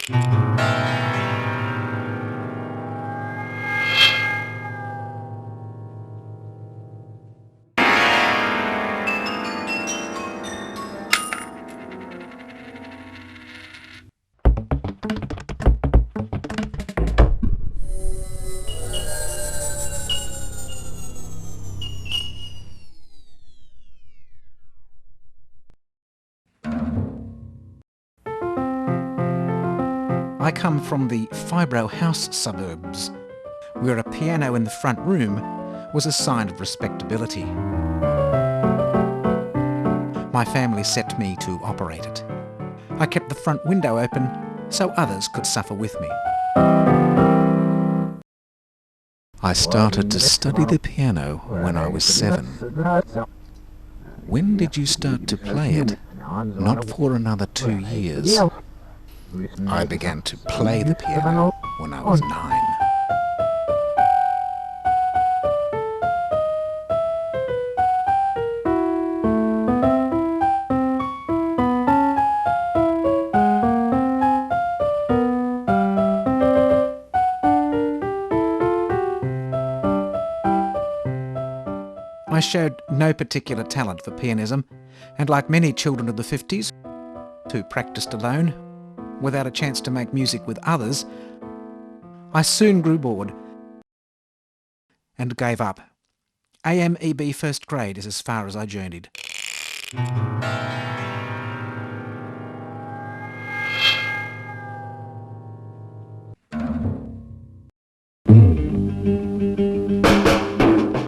I come from the Fibro House suburbs, where a piano in the front room was a sign of respectability. My family set me to operate it. I kept the front window open so others could suffer with me. I started to study the piano when I was 7. When did you start to play it? Not for another 2 years. I began to play the piano when I was 9. I showed no particular talent for pianism, and like many children of the 50s, who practiced alone, without a chance to make music with others, I soon grew bored and gave up. AMEB first grade is as far as I journeyed.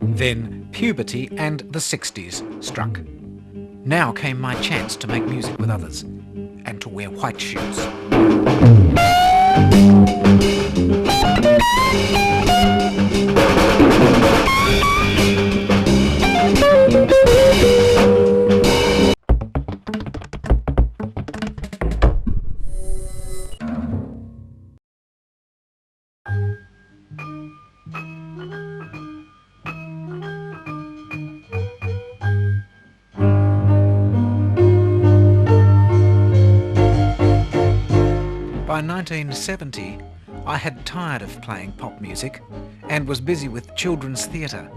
Then puberty and the 60s struck. Now came my chance to make music with others and to wear white shoes. By 1970, I had tired of playing pop music and was busy with children's theatre.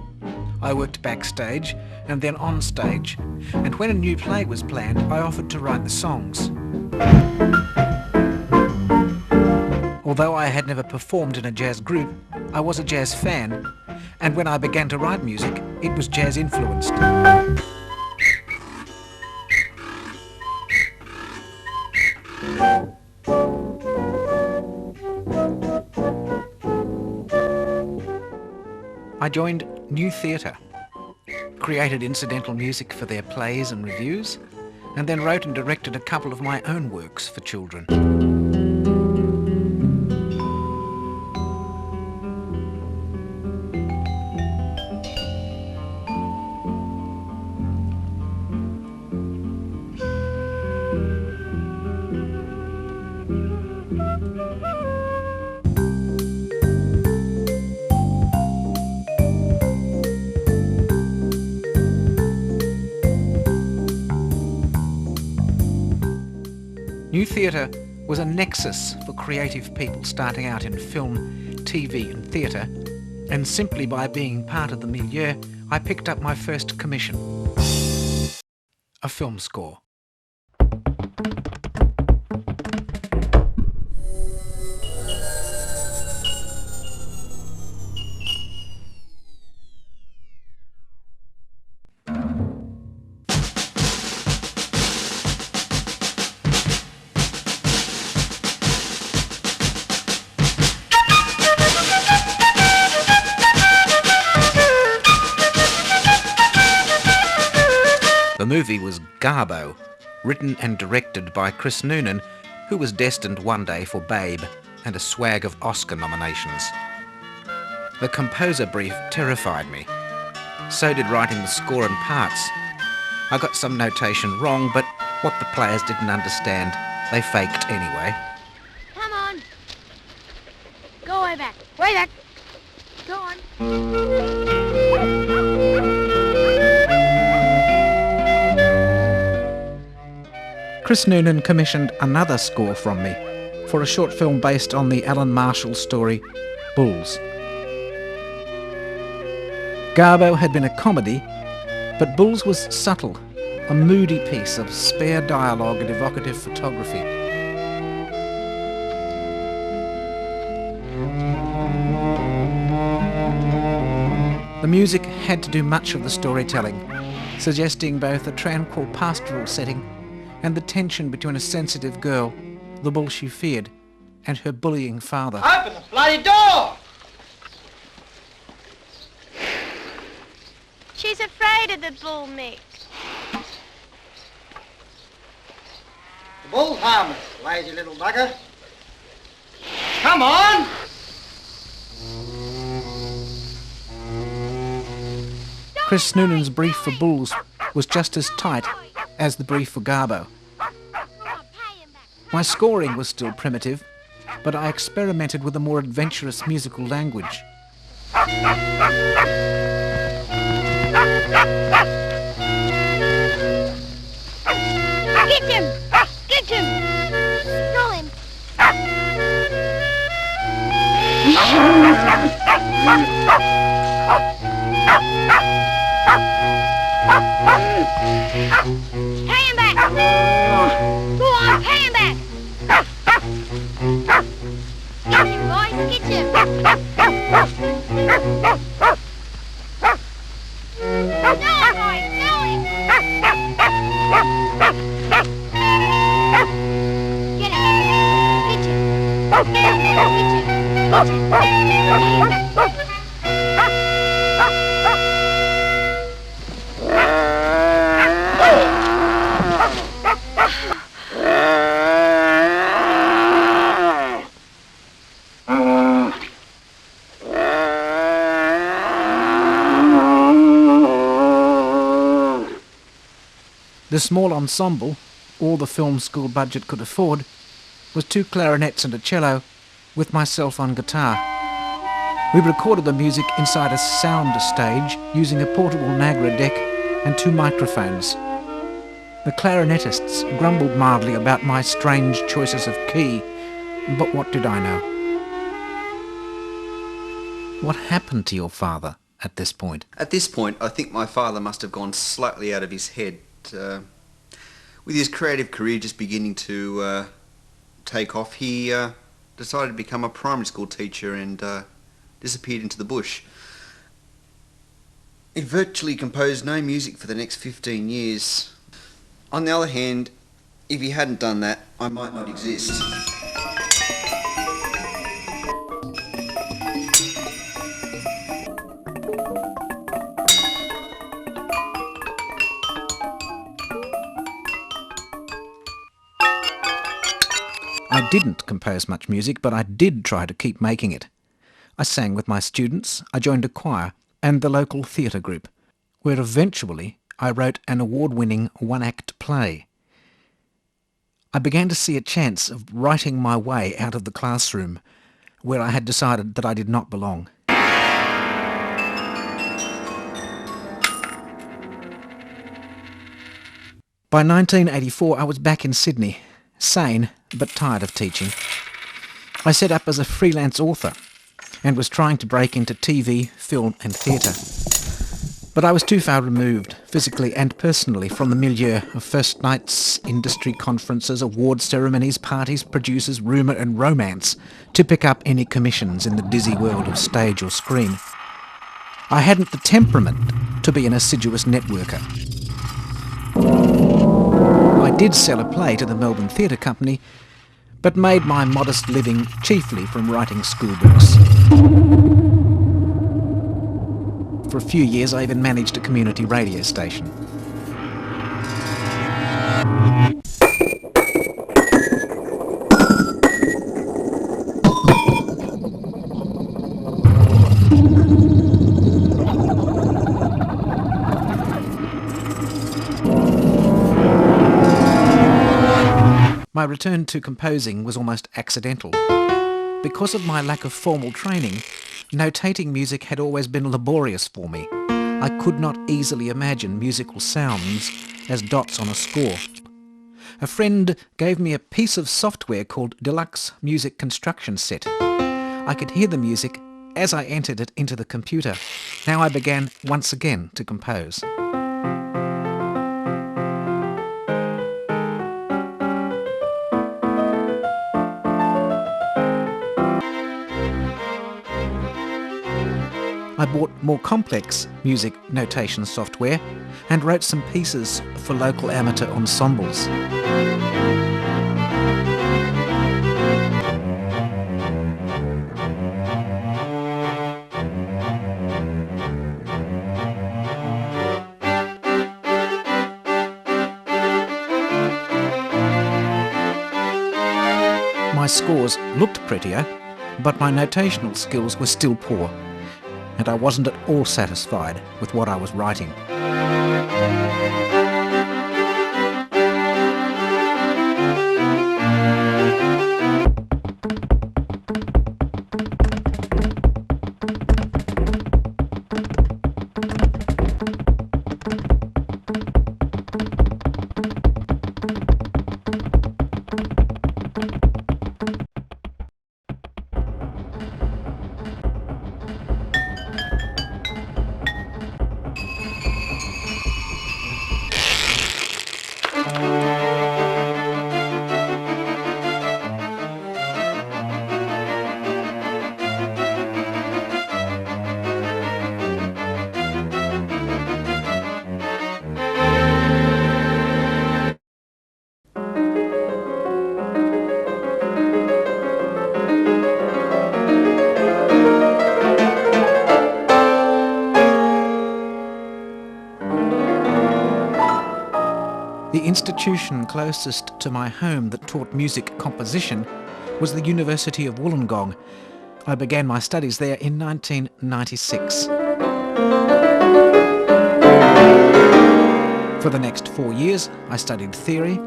I worked backstage and then on stage, and when a new play was planned, I offered to write the songs. Although I had never performed in a jazz group, I was a jazz fan, and when I began to write music, it was jazz influenced. I joined New Theatre, created incidental music for their plays and reviews, and then wrote and directed a couple of my own works for children. New Theatre was a nexus for creative people starting out in film, TV and theatre, and simply by being part of the milieu, I picked up my first commission, a film score. The movie was Garbo, written and directed by Chris Noonan, who was destined one day for Babe and a swag of Oscar nominations. The composer brief terrified me. So did writing the score and parts. I got some notation wrong, but what the players didn't understand, they faked anyway. Come on. Go way back. Way back. Go on. Chris Noonan commissioned another score from me for a short film based on the Alan Marshall story Bulls. Garbo had been a comedy, but Bulls was subtle, a moody piece of spare dialogue and evocative photography. The music had to do much of the storytelling, suggesting both a tranquil pastoral setting and the tension between a sensitive girl, the bull she feared, and her bullying father. Open the bloody door! She's afraid of the bull, Mick. The bull's harmless, lazy little bugger. Come on! Chris Noonan's brief for Bulls was just as tight as the brief for Garbo. My scoring was still primitive, but I experimented with a more adventurous musical language. Get him! Get him! Throw him! Pay him back! Go on, pay him back! Get him, boys, get him! No, boys, no him! Get him! Get him! Get The small ensemble, all the film school budget could afford, was 2 clarinets and a cello, with myself on guitar. We recorded the music inside a sound stage using a portable Nagra deck and 2 microphones. The clarinetists grumbled mildly about my strange choices of key, but what did I know? What happened to your father at this point? At this point, I think my father must have gone slightly out of his head. With his creative career just beginning to take off, he decided to become a primary school teacher and disappeared into the bush. He virtually composed no music for the next 15 years. On the other hand, if he hadn't done that, I might not exist. I didn't compose much music, but I did try to keep making it. I sang with my students, I joined a choir and the local theatre group, where eventually I wrote an award-winning 1-act play. I began to see a chance of writing my way out of the classroom, where I had decided that I did not belong. By 1984 I was back in Sydney, sane but tired of teaching. I set up as a freelance author and was trying to break into TV, film and theatre. But I was too far removed, physically and personally, from the milieu of first nights, industry conferences, award ceremonies, parties, producers, rumour and romance to pick up any commissions in the dizzy world of stage or screen. I hadn't the temperament to be an assiduous networker. I did sell a play to the Melbourne Theatre Company, but made my modest living chiefly from writing school books. For a few years I even managed a community radio station. My return to composing was almost accidental. Because of my lack of formal training, notating music had always been laborious for me. I could not easily imagine musical sounds as dots on a score. A friend gave me a piece of software called Deluxe Music Construction Set. I could hear the music as I entered it into the computer. Now I began once again to compose. I bought more complex music notation software and wrote some pieces for local amateur ensembles. My scores looked prettier, but my notational skills were still poor, and I wasn't at all satisfied with what I was writing. The institution closest to my home that taught music composition was the University of Wollongong. I began my studies there in 1996. For the next 4 years, I studied theory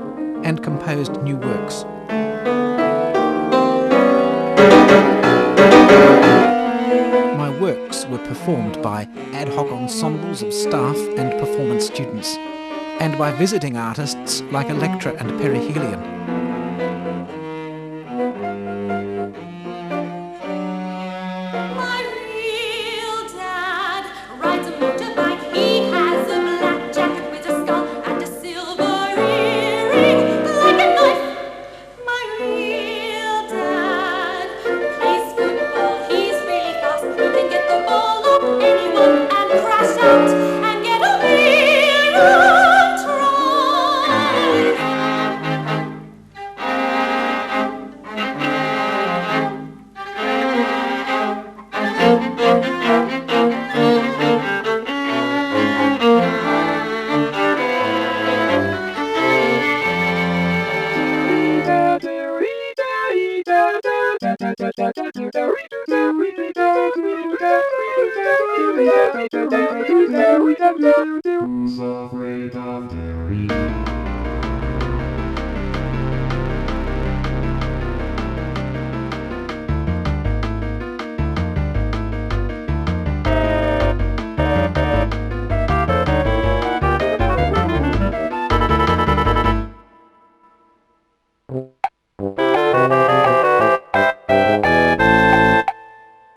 and composed new works. My works were performed by ad hoc ensembles of staff and performance students, and by visiting artists like Electra and Perihelion. My real dad rides a motorbike. He has a black jacket with a skull and a silver earring like a knife. My real dad plays football. He's really fast. He can get the ball up anyone and crash out and get a wheel.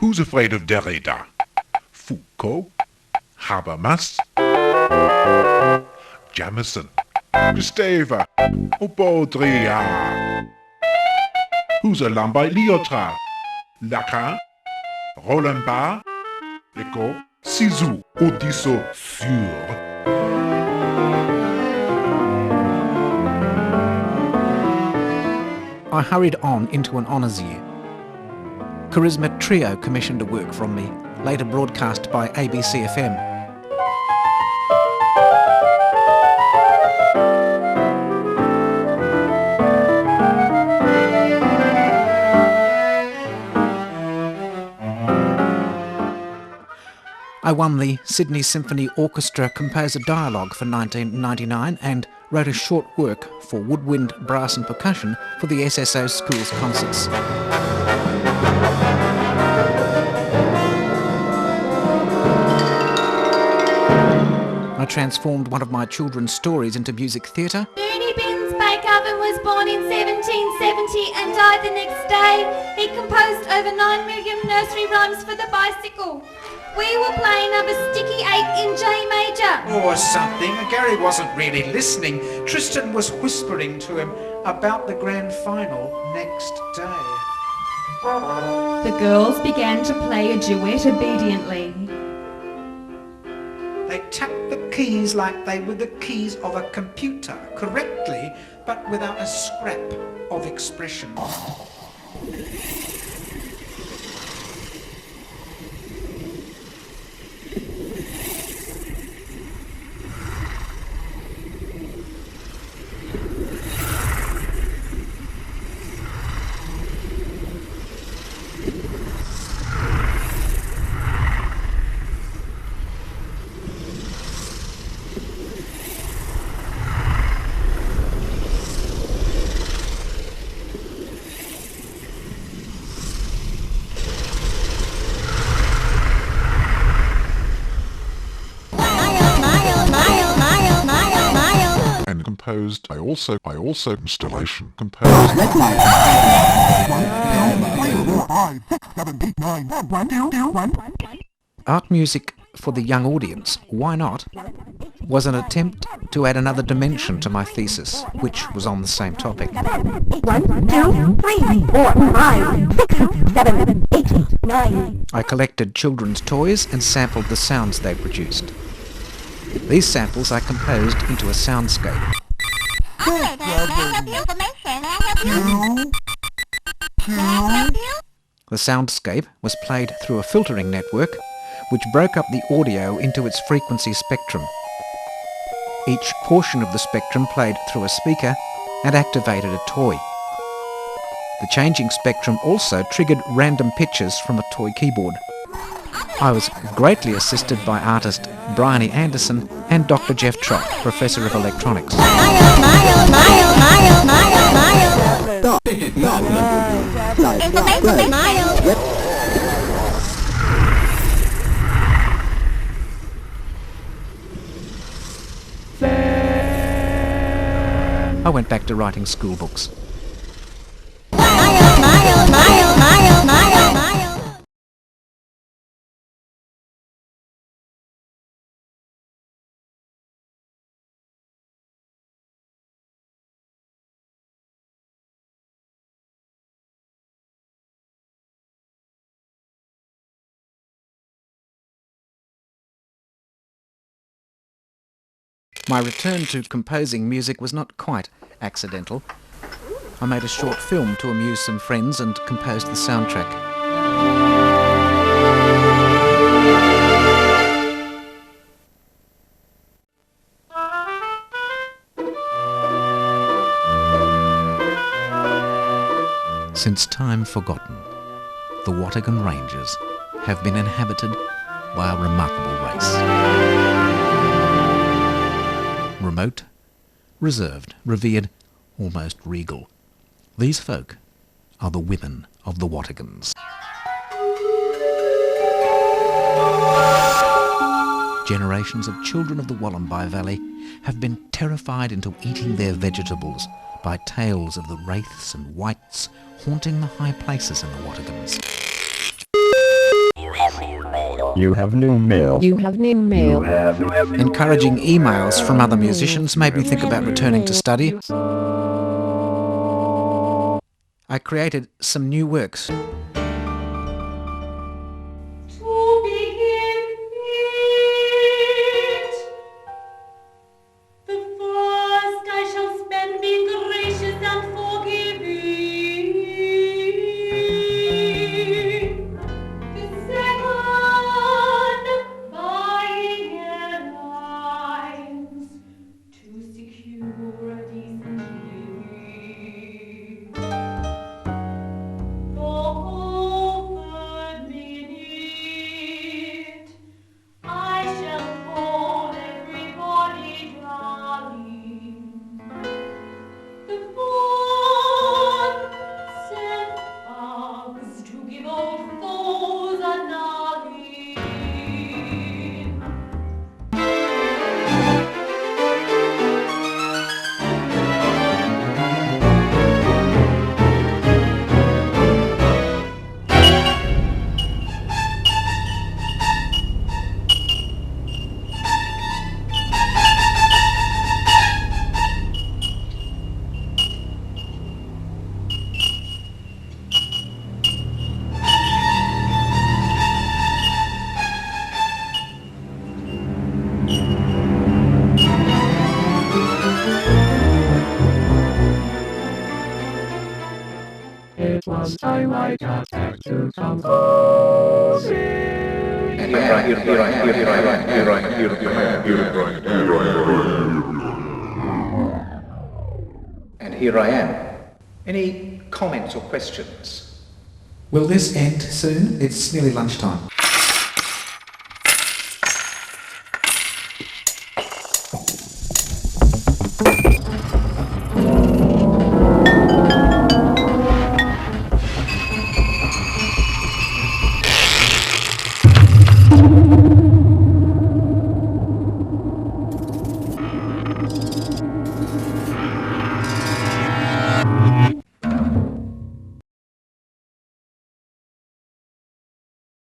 Who's afraid of Derrida? Foucault, Habermas, Jamison, Gustave, or Baudrillard? Who's alarmed by Lyotard? Lacan, Roland Barthes, Leco, Sizoux, Odisseau, Sûr. I hurried on into an honours year. Charisma Trio commissioned a work from me, later broadcast by ABC FM. I won the Sydney Symphony Orchestra Composer Dialogue for 1999 and wrote a short work for woodwind, brass and percussion for the SSO Schools concerts. I transformed one of my children's stories into music theatre. Dirty bins, Garvin was born in 1770 and died the next day. He composed over 9 million nursery rhymes for the bicycle. We were playing number Sticky 8 in J major. Or something. Gary wasn't really listening. Tristan was whispering to him about the grand final next day. The girls began to play a duet obediently. They tapped the keys like they were the keys of a computer, correctly, but without a scrap of expression. And composed, I also installation composed. Art music for the young audience, why not, was an attempt to add another dimension to my thesis, which was on the same topic. 1, 2, 3, 4, 5, 6, 7, 8, 9. I collected children's toys and sampled the sounds they produced. These samples I composed into a soundscape. Okay, then, may I have your information? May I help you? May I help you? The soundscape was played through a filtering network which broke up the audio into its frequency spectrum. Each portion of the spectrum played through a speaker and activated a toy. The changing spectrum also triggered random pitches from a toy keyboard. I was greatly assisted by artist Bryony Anderson and Dr. Jeff Trott, Professor of Electronics. I went back to writing school books. My return to composing music was not quite accidental. I made a short film to amuse some friends and composed the soundtrack. Since time forgotten, the Wattagan Ranges have been inhabited by a remarkable race. Remote, reserved, revered, almost regal. These folk are the women of the Wattagans. Generations of children of the Wollombi Valley have been terrified into eating their vegetables by tales of the wraiths and wights haunting the high places in the Wattagans. You have new mail. You have new mail. Encouraging emails from other musicians made me think about returning to study. I created some new works. To begin it, the first I shall spend being gracious and forgiving. The second, buying airlines to secure a decent living. The one time I got back to composing. And here I am. Any comments or questions? Will this end soon? It's nearly lunchtime.